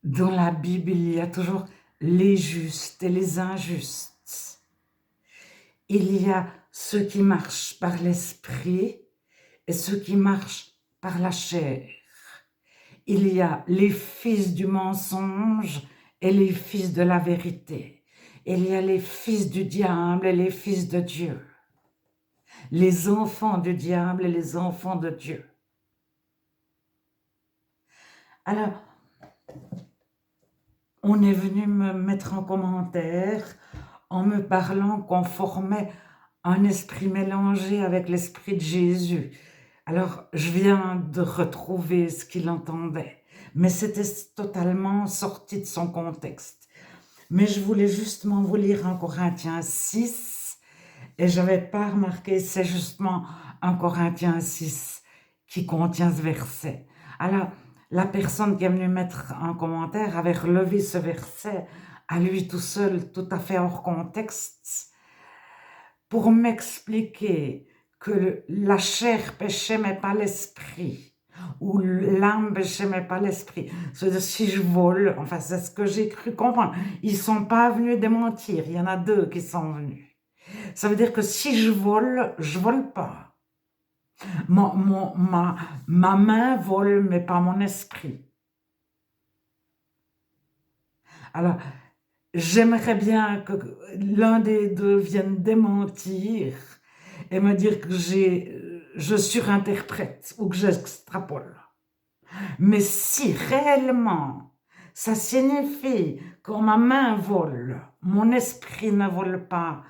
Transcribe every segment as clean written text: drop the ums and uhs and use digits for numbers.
Dans la Bible, il y a toujours les justes et les injustes. Il y a ceux qui marchent par l'esprit et ceux qui marchent par la chair. Il y a les fils du mensonge et les fils de la vérité. Il y a les fils du diable et les fils de Dieu. Les enfants du diable et les enfants de Dieu. Alors, on est venu me mettre en commentaire en me parlant qu'on formait un esprit mélangé avec l'esprit de Jésus. Alors, je viens de retrouver ce qu'il entendait, mais c'était totalement sorti de son contexte. Mais je voulais justement vous lire 1 Corinthiens 6, et je n'avais pas remarqué, c'est justement 1 Corinthiens 6 qui contient ce verset. Alors, la personne qui est venue mettre un commentaire avait relevé ce verset à lui tout seul, tout à fait hors contexte, pour m'expliquer que la chair péchait, mais pas l'esprit, ou l'âme péchait, mais pas l'esprit. C'est-à-dire, si je vole, enfin, c'est ce que j'ai cru comprendre. Ils ne sont pas venus démentir, il y en a 2 qui sont venus. Ça veut dire que si je vole pas. Ma main vole, mais pas mon esprit. Alors, j'aimerais bien que l'un des 2 vienne démentir et me dire que je surinterprète ou que j'extrapole. Mais si réellement ça signifie que ma main vole, mon esprit ne vole pas,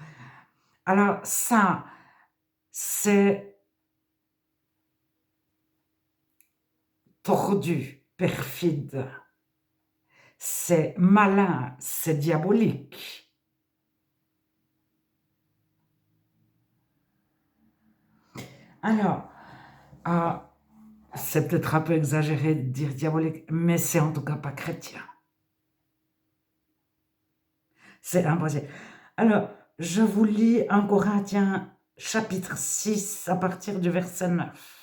alors ça, c'est tordu, perfide, c'est malin, c'est diabolique. Alors, c'est peut-être un peu exagéré de dire diabolique, mais c'est en tout cas pas chrétien. C'est impossible. Alors, je vous lis 1 Corinthiens chapitre 6 à partir du verset 9.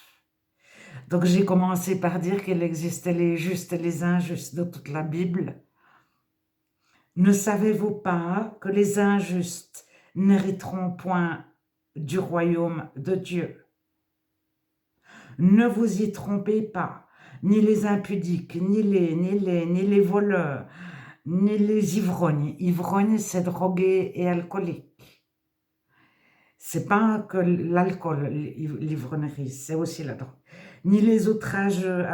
Donc, j'ai commencé par dire qu'il existait les justes et les injustes de toute la Bible. Ne savez-vous pas que les injustes n'hériteront point du royaume de Dieu? Ne vous y trompez pas, ni les impudiques, ni les voleurs, ni les ivrognes. Ivrognes, c'est drogué et alcoolique. C'est pas que l'alcool, l'ivrognerie, c'est aussi la drogue. Ni les outrageux,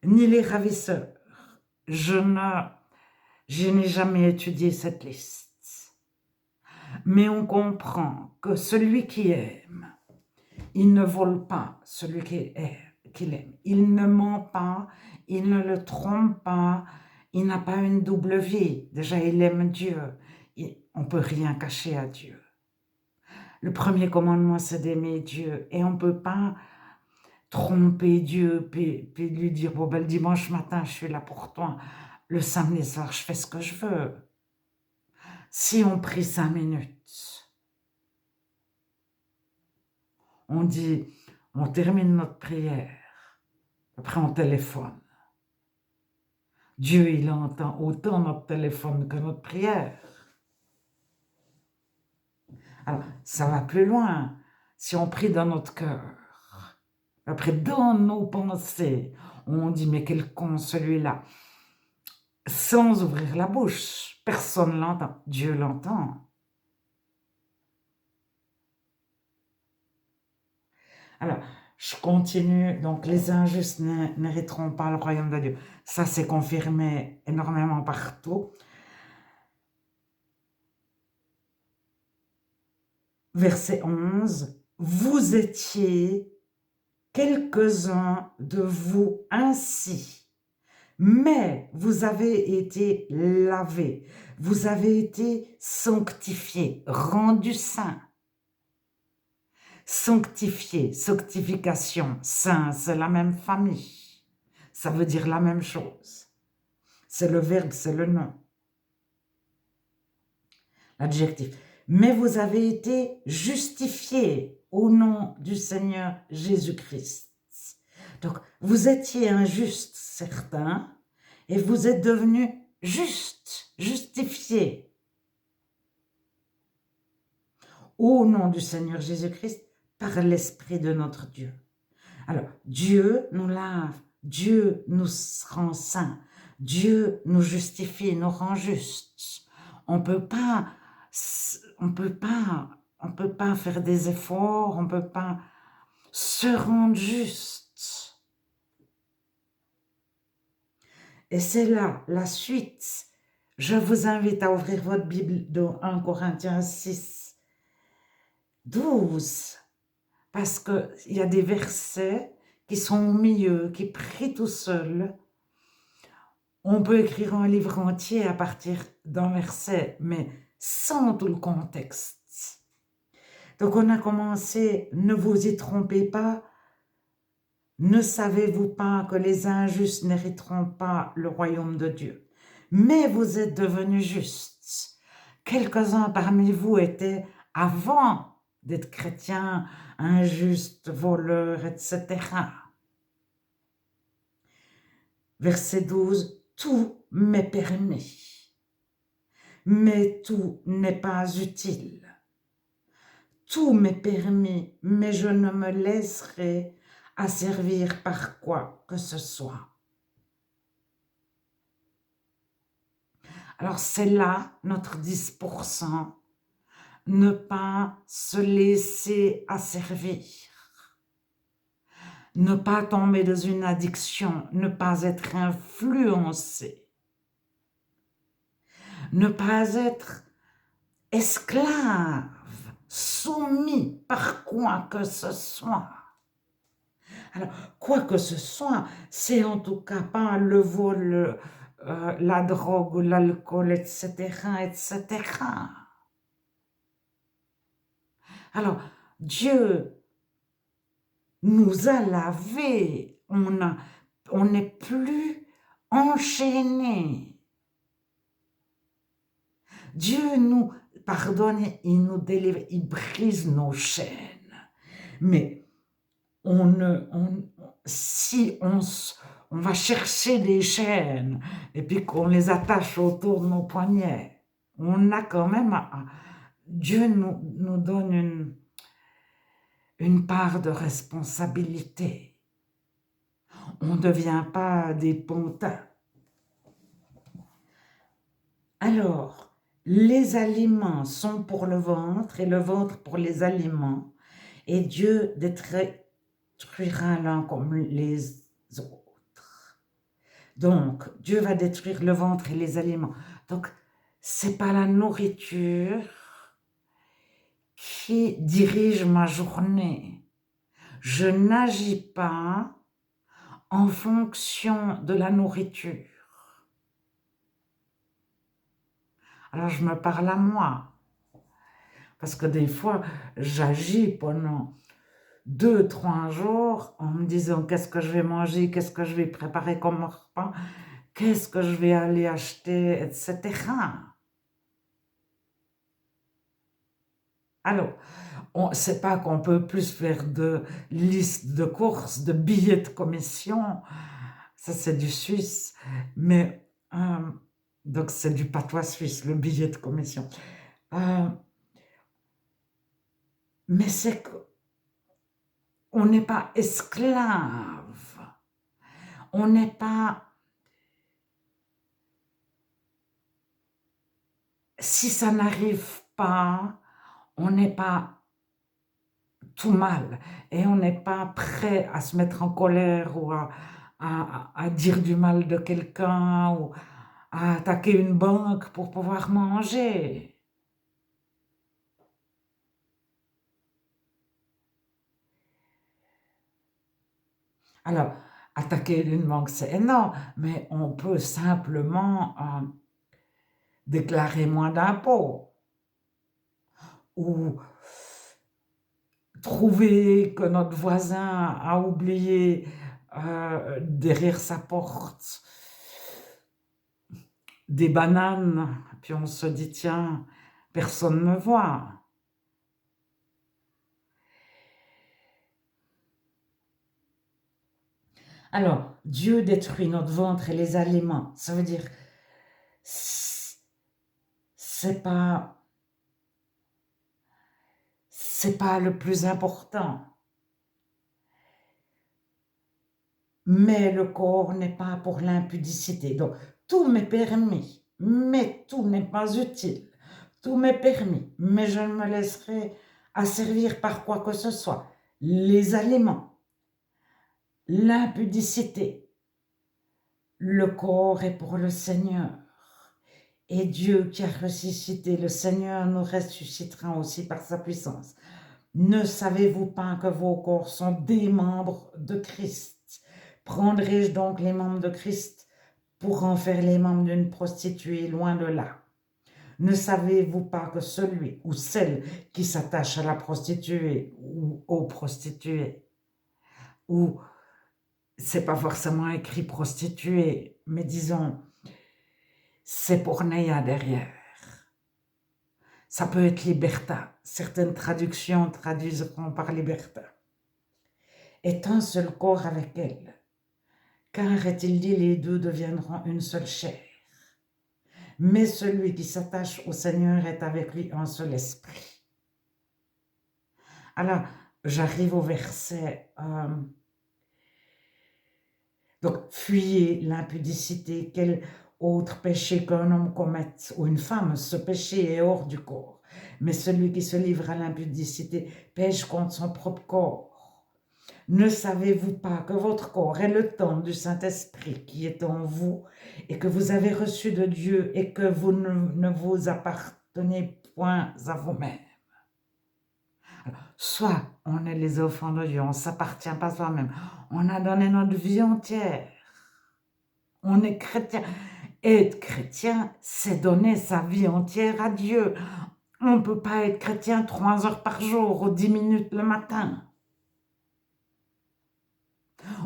ni les ravisseurs. Je n'ai jamais étudié cette liste. Mais on comprend que celui qui aime, il ne vole pas celui qu'il aime. Il ne ment pas, il ne le trompe pas, il n'a pas une double vie. Déjà, il aime Dieu. On ne peut rien cacher à Dieu. Le premier commandement, c'est d'aimer Dieu. Et on ne peut pas tromper Dieu, puis lui dire, bon, ben, le dimanche matin, je suis là pour toi. Le samedi soir, je fais ce que je veux. Si on prie 5 minutes, on dit, on termine notre prière, après on téléphone. Dieu, il entend autant notre téléphone que notre prière. Alors, ça va plus loin. Si on prie dans notre cœur, après dans nos pensées, on dit, mais quel con celui-là. Sans ouvrir la bouche, personne l'entend. Dieu l'entend. Alors, je continue. Donc, les injustes n'hériteront pas le royaume de Dieu. Ça, c'est confirmé énormément partout. Verset 11. Vous étiez quelques-uns de vous ainsi, mais vous avez été lavés, vous avez été sanctifiés, rendus saints. Sanctifié, sanctification, saint, c'est la même famille. Ça veut dire la même chose. C'est le verbe, c'est le nom. L'adjectif. Mais vous avez été justifiés au nom du Seigneur Jésus-Christ. Donc, vous étiez injustes, certains, et vous êtes devenus justes, justifiés. Au nom du Seigneur Jésus-Christ, par l'Esprit de notre Dieu. Alors, Dieu nous lave, Dieu nous rend saints, Dieu nous justifie, nous rend justes. On peut pas faire des efforts, on peut pas se rendre juste. Et c'est là la suite. Je vous invite à ouvrir votre Bible dans 1 Corinthiens 6, 12. Parce qu'il y a des versets qui sont au milieu, qui prient tout seuls. On peut écrire un livre entier à partir d'un verset, mais sans tout le contexte. Donc on a commencé, ne vous y trompez pas, ne savez-vous pas que les injustes n'hériteront pas le royaume de Dieu? Mais vous êtes devenus justes. Quelques-uns parmi vous étaient avant d'être chrétiens, injustes, voleurs, etc. Verset 12, tout m'est permis, mais tout n'est pas utile. Tout m'est permis, mais je ne me laisserai asservir par quoi que ce soit. Alors c'est là notre 10%, ne pas se laisser asservir. Ne pas tomber dans une addiction, ne pas être influencé, ne pas être esclave, soumis par quoi que ce soit. Alors, quoi que ce soit, c'est en tout cas pas le vol, la drogue, l'alcool, etc., etc. Alors, Dieu nous a lavés, on n'est plus enchaînés. Dieu nous pardonne, il nous délivre, il brise nos chaînes. Mais si on va chercher des chaînes et puis qu'on les attache autour de nos poignets, on a quand même, Dieu nous donne une part de responsabilité. On ne devient pas des pantins. Alors, les aliments sont pour le ventre et le ventre pour les aliments, et Dieu détruira l'un comme les autres. Donc, Dieu va détruire le ventre et les aliments. Donc, c'est pas la nourriture qui dirige ma journée. Je n'agis pas en fonction de la nourriture. Alors, je me parle à moi. Parce que des fois, j'agis pendant 2-3 jours en me disant qu'est-ce que je vais manger, qu'est-ce que je vais préparer comme repas, qu'est-ce que je vais aller acheter, etc. Alors, c'est pas qu'on peut plus faire de listes de courses, de billets de commission, ça c'est du suisse, mais donc c'est du patois suisse, le billet de commission. Mais c'est qu'on n'est pas esclave, on n'est pas... Si ça n'arrive pas, on n'est pas tout mal et on n'est pas prêt à se mettre en colère ou à dire du mal de quelqu'un ou à attaquer une banque pour pouvoir manger. Alors, attaquer une banque, c'est énorme, mais on peut simplement déclarer moins d'impôts ou trouver que notre voisin a oublié derrière sa porte des bananes, puis on se dit tiens, personne ne me voit. Alors, Dieu détruit notre ventre et les aliments. Ça veut dire, c'est pas, c'est pas le plus important. Mais le corps n'est pas pour l'impudicité. Donc, tout m'est permis, mais tout n'est pas utile. Tout m'est permis, mais je ne me laisserai asservir par quoi que ce soit. Les aliments, l'impudicité, le corps est pour le Seigneur. Et Dieu qui a ressuscité le Seigneur nous ressuscitera aussi par sa puissance. Ne savez-vous pas que vos corps sont des membres de Christ? Prendrai-je donc les membres de Christ pour en faire les membres d'une prostituée? Loin de là. Ne savez-vous pas que celui ou celle qui s'attache à la prostituée ou aux prostituées, ou c'est pas forcément écrit prostituée, mais disons, c'est pornéia derrière. Ça peut être libertin. Certaines traductions traduiseront par libertin. Est un seul corps avec elle. Car est-il dit, les deux deviendront une seule chair. Mais celui qui s'attache au Seigneur est avec lui un seul esprit. Alors, j'arrive au verset. Donc, fuyez l'impudicité. Quel autre péché qu'un homme commette ou une femme, ce péché est hors du corps. Mais celui qui se livre à l'impudicité pêche contre son propre corps. Ne savez-vous pas que votre corps est le temple du Saint-Esprit qui est en vous et que vous avez reçu de Dieu et que vous ne vous appartenez point à vous-même? Soit on est les enfants de Dieu, on ne s'appartient pas soi-même, on a donné notre vie entière, on est chrétien. Être chrétien, c'est donner sa vie entière à Dieu. On ne peut pas être chrétien 3 heures par jour ou 10 minutes le matin.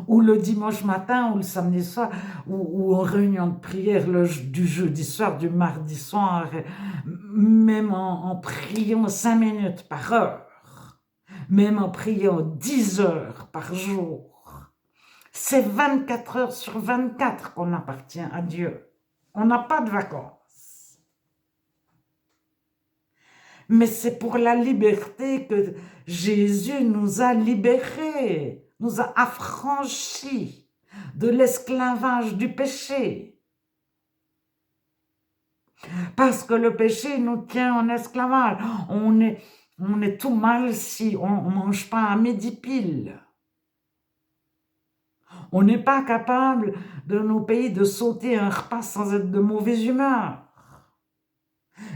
Ou le dimanche matin, ou le samedi soir, ou en réunion de prière du jeudi soir, du mardi soir, même en priant 5 minutes par heure, même en priant 10 heures par jour. C'est 24 heures sur 24 qu'on appartient à Dieu. On n'a pas de vacances. Mais c'est pour la liberté que Jésus nous a libérés, nous a affranchis de l'esclavage du péché. Parce que le péché nous tient en esclavage. On est tout mal si on ne mange pas à midi pile. On n'est pas capable de nos pays de sauter un repas sans être de mauvaise humeur.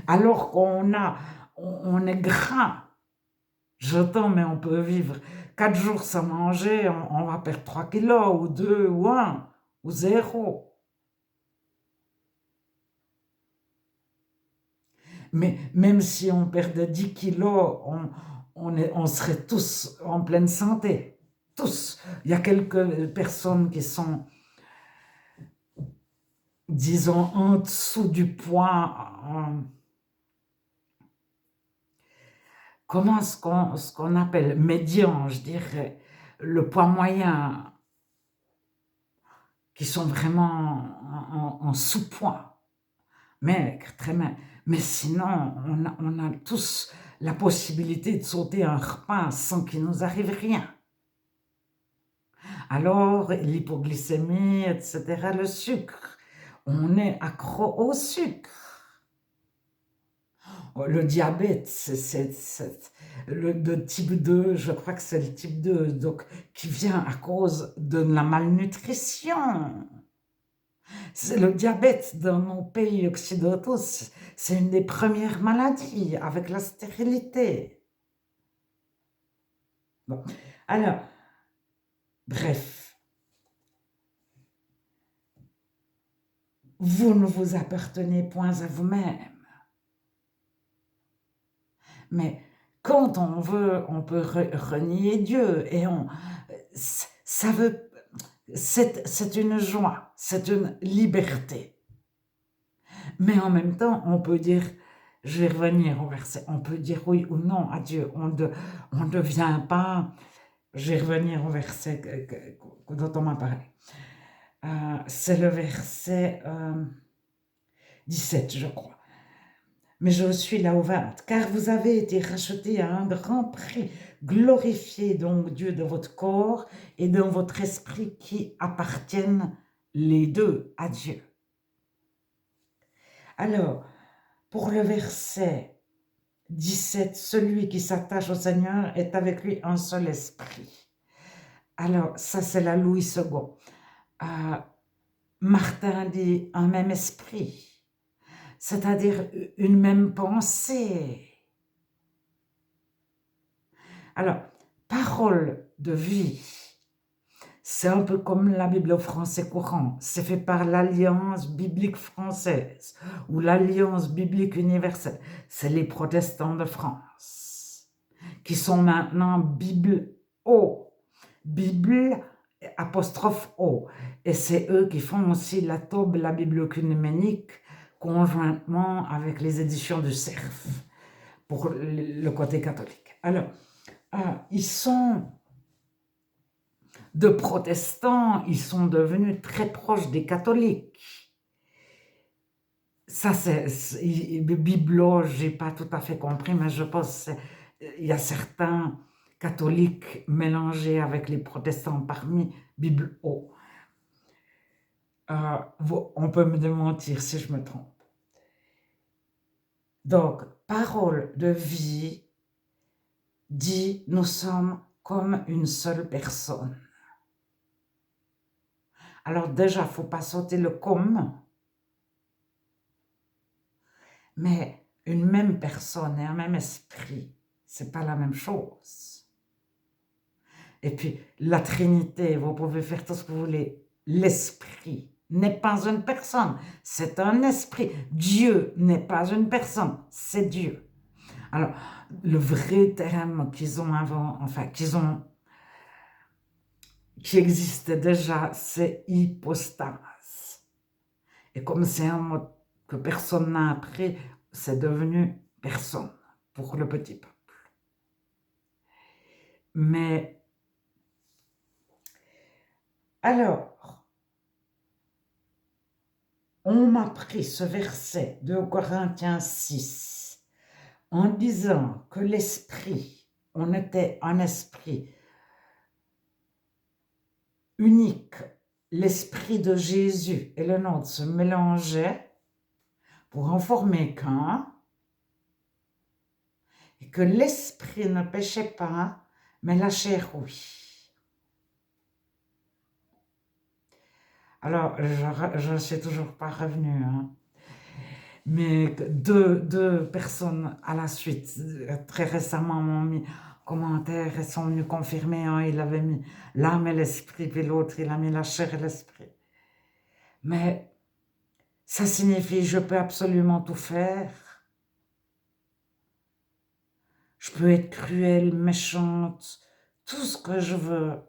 Alors qu'on est gras. J'entends, mais on peut vivre 4 jours sans manger, on va perdre 3 kilos, ou 2, ou 1, ou 0. Mais même si on perdait 10 kilos, on serait tous en pleine santé. Tous. Il y a quelques personnes qui sont, disons, en dessous du poids. Comment ce qu'on appelle médian, je dirais, le poids moyen, qui sont vraiment en sous-poids, maigres, très maigres. Mais sinon, on a tous la possibilité de sauter un repas sans qu'il nous arrive rien. Alors, l'hypoglycémie, etc., le sucre, on est accro au sucre. Le diabète, de type 2, je crois que c'est le type 2, donc, qui vient à cause de la malnutrition. Le diabète dans nos pays occidentaux, c'est une des premières maladies avec la stérilité. Bon. Alors, bref, vous ne vous appartenez point à vous-même. Mais quand on veut, on peut renier Dieu et ça veut, c'est une joie, c'est une liberté. Mais en même temps, on peut dire, je vais revenir au verset, on peut dire oui ou non à Dieu. On ne devient pas je vais revenir au verset dont on m'a parlé. C'est le verset 17, je crois. Mais je suis là au 20. Car vous avez été rachetés à un grand prix. Glorifiez donc Dieu de votre corps et de votre esprit qui appartiennent les deux à Dieu. Alors, pour le verset 17, celui qui s'attache au Seigneur est avec lui un seul esprit. Alors, ça c'est la Louis II. Martin dit un même esprit, c'est-à-dire une même pensée. Alors, parole de vie, c'est un peu comme la Bible au français courant. C'est fait par l'Alliance biblique française ou l'Alliance biblique universelle. C'est les protestants de France qui sont maintenant Bible O. Bible apostrophe O. Et c'est eux qui font aussi la Tobe, la Bible œcuménique, conjointement avec les éditions du Cerf pour le côté catholique. Alors, ils sont de protestants, ils sont devenus très proches des catholiques. Ça, c'est Biblo, j'ai pas tout à fait compris, mais je pense qu'il y a certains catholiques mélangés avec les protestants parmi Biblo. On peut me démentir si je me trompe. Donc, parole de vie dit, nous sommes comme une seule personne. Alors déjà, il ne faut pas sauter le comme, mais une même personne et un même esprit, ce n'est pas la même chose. Et puis, la Trinité, vous pouvez faire tout ce que vous voulez, l'esprit n'est pas une personne, c'est un esprit. Dieu n'est pas une personne, c'est Dieu. Alors, le vrai terme qui existait déjà, c'est hypostase. Et comme c'est un mot que personne n'a appris, c'est devenu personne pour le petit peuple. Mais, alors, on m'a pris ce verset de Corinthiens 6 en disant que l'esprit, on était un esprit unique, l'esprit de Jésus et le nôtre se mélangeaient pour en former qu'un, et que l'esprit ne péchait pas, mais la chair oui. Alors, je ne suis toujours pas revenue, hein. Mais deux personnes à la suite, très récemment, m'ont mis commentaires et sont venus confirmer. Un, il avait mis l'âme et l'esprit, puis l'autre, il a mis la chair et l'esprit. Mais ça signifie je peux absolument tout faire. Je peux être cruelle, méchante, tout ce que je veux.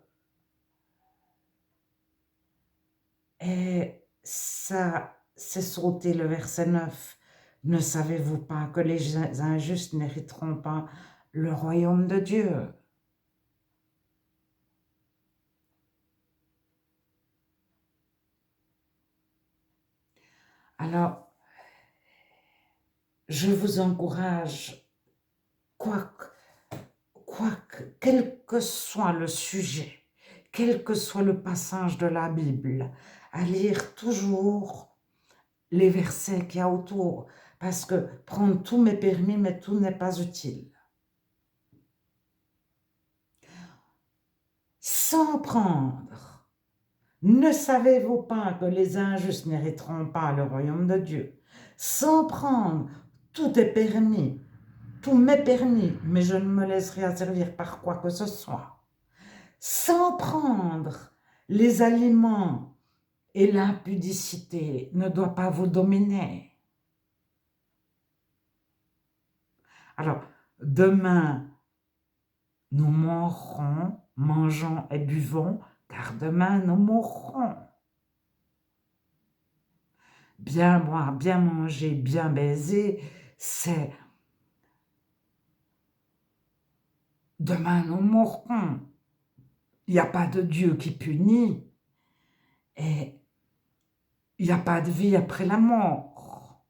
Et ça, c'est sauter le verset 9. Ne savez-vous pas que les injustes n'hériteront pas le royaume de Dieu? Alors, je vous encourage, quel que soit le sujet, quel que soit le passage de la Bible, à lire toujours les versets qu'il y a autour, parce que prendre tout m'est permis, mais tout n'est pas utile. Sans prendre, ne savez-vous pas que les injustes n'hériteront pas le royaume de Dieu? Sans prendre, tout est permis, tout m'est permis, mais je ne me laisserai asservir par quoi que ce soit. Sans prendre, les aliments et l'impudicité ne doivent pas vous dominer. Alors, demain, nous mourrons, mangeons et buvons, car demain nous mourrons. Bien boire, bien manger, bien baiser, c'est demain nous mourrons. il n'y a pas de Dieu qui punit et il n'y a pas de vie après la mort.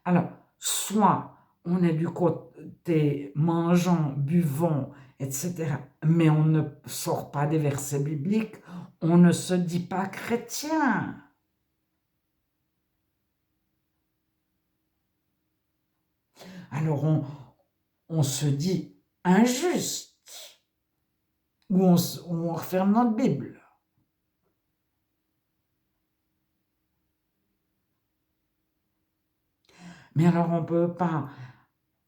Alors, soit on est du côté mangeant, buvant, etc., mais on ne sort pas des versets bibliques, on ne se dit pas chrétien. Alors on se dit injuste, ou on referme notre Bible. Mais alors on ne peut pas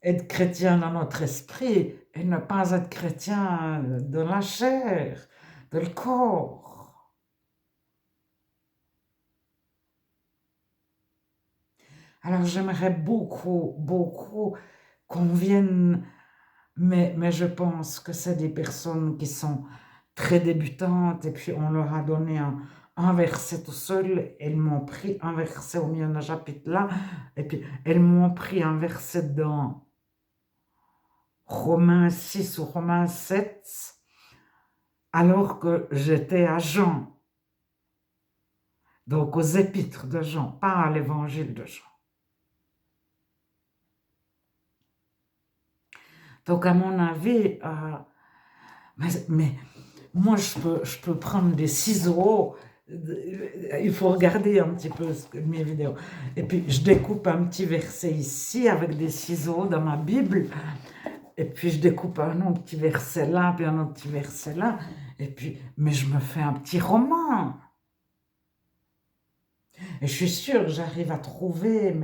être chrétien dans notre esprit et ne pas être chrétien de la chair, de le corps. Alors j'aimerais beaucoup, beaucoup qu'on vienne, mais je pense que c'est des personnes qui sont très débutantes et puis on leur a donné un verset tout seul, elles m'ont pris un verset au milieu d'un chapitre là, et puis elles m'ont pris un verset dans Romains 6 ou Romains 7, alors que j'étais à Jean, donc aux épîtres de Jean, pas à l'évangile de Jean. Donc à mon avis, mais moi je peux prendre des ciseaux, il faut regarder un petit peu mes vidéos, et puis je découpe un petit verset ici avec des ciseaux dans ma Bible, et puis je découpe un autre petit verset là, puis un autre petit verset là, et puis, mais je me fais un petit roman. Et je suis sûre que j'arrive à trouver,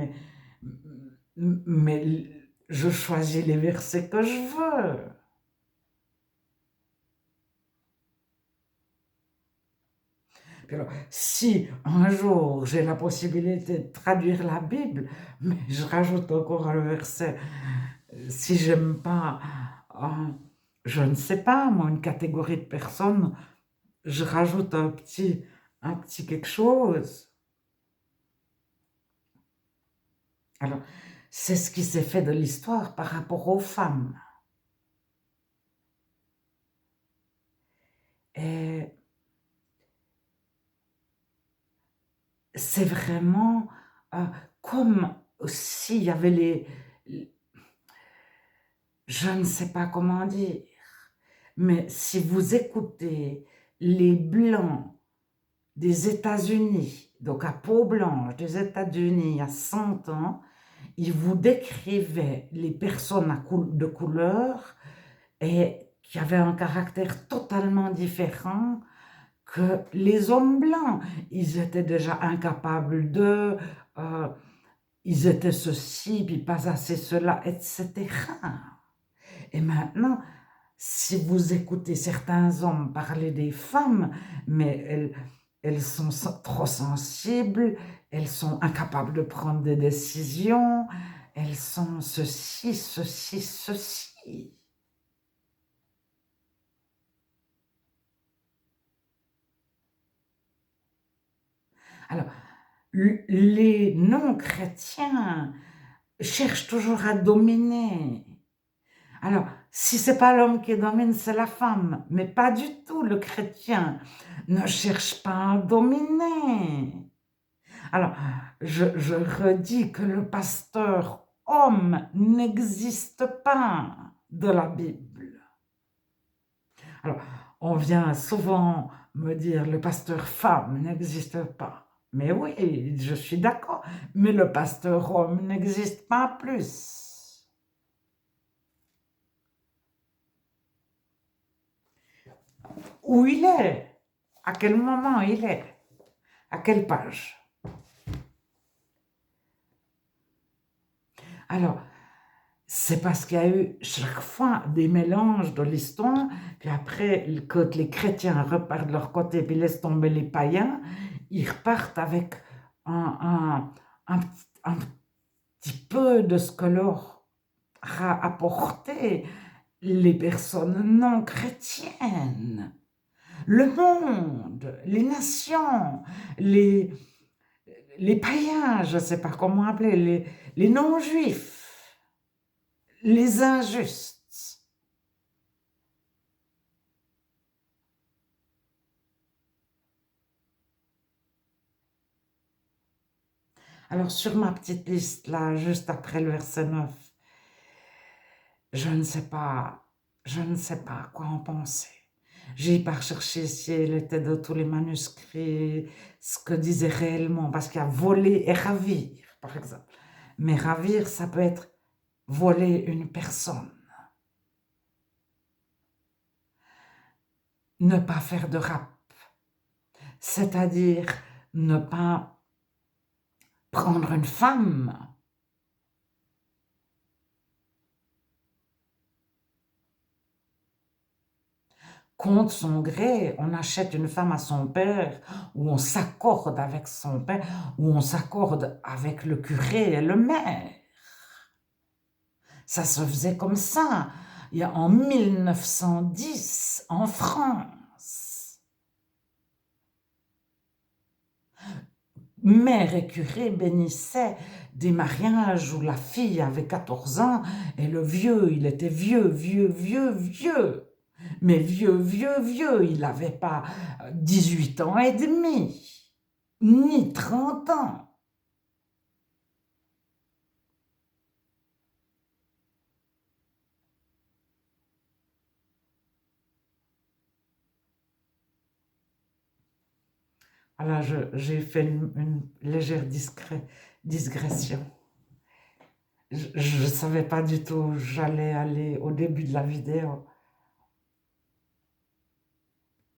mais je choisis les versets que je veux. Puis alors, si un jour j'ai la possibilité de traduire la Bible, mais je rajoute encore un verset. Si j'aime pas, je ne sais pas, moi, une catégorie de personnes, je rajoute un petit quelque chose. Alors, c'est ce qui s'est fait de l'histoire par rapport aux femmes. Et c'est vraiment comme s'il y avait je ne sais pas comment dire, mais si vous écoutez les Blancs des États-Unis, donc à peau blanche des États-Unis il y a 100 ans, ils vous décrivaient les personnes de couleur et qui avaient un caractère totalement différent que les hommes blancs. Ils étaient déjà incapables ils étaient ceci, puis pas assez cela, etc. Et maintenant, si vous écoutez certains hommes parler des femmes, mais elles sont trop sensibles, elles sont incapables de prendre des décisions, elles sont ceci, ceci, ceci. Alors, les non-chrétiens cherchent toujours à dominer. Alors, si c'est pas l'homme qui domine, c'est la femme, mais pas du tout. Le chrétien ne cherche pas à dominer. Alors, je redis que le pasteur homme n'existe pas de la Bible. Alors, on vient souvent me dire le pasteur femme n'existe pas. Mais oui, je suis d'accord, mais le pasteur homme n'existe pas plus. Où il est? À quel moment il est? À quelle page? Alors, c'est parce qu'il y a eu chaque fois des mélanges de l'histoire, puis après, quand les chrétiens repartent de leur côté, puis laissent tomber les païens, ils repartent avec un petit peu de ce que leur a apporté les personnes non chrétiennes. Le monde, les nations, les païens, je ne sais pas comment appeler, les non-juifs, les injustes. Alors, sur ma petite liste, là, juste après le verset 9, je ne sais pas, je ne sais pas quoi en penser. J'ai pas recherché si elle était dans tous les manuscrits, ce que disait réellement, parce qu'il y a voler et ravir, par exemple. Mais ravir, ça peut être voler une personne. Ne pas faire de rap, c'est-à-dire ne pas prendre une femme contre son gré. On achète une femme à son père, ou on s'accorde avec son père, ou on s'accorde avec le curé et le maire. Ça se faisait comme ça. Il y a en 1910, en France. Mère et curé bénissaient des mariages où la fille avait 14 ans et le vieux, il était vieux, vieux, vieux, vieux. Mais vieux, vieux, vieux, il n'avait pas 18 ans et demi, ni 30 ans. Alors, j'ai fait une légère digression. Je ne savais pas du tout où j'allais aller au début de la vidéo.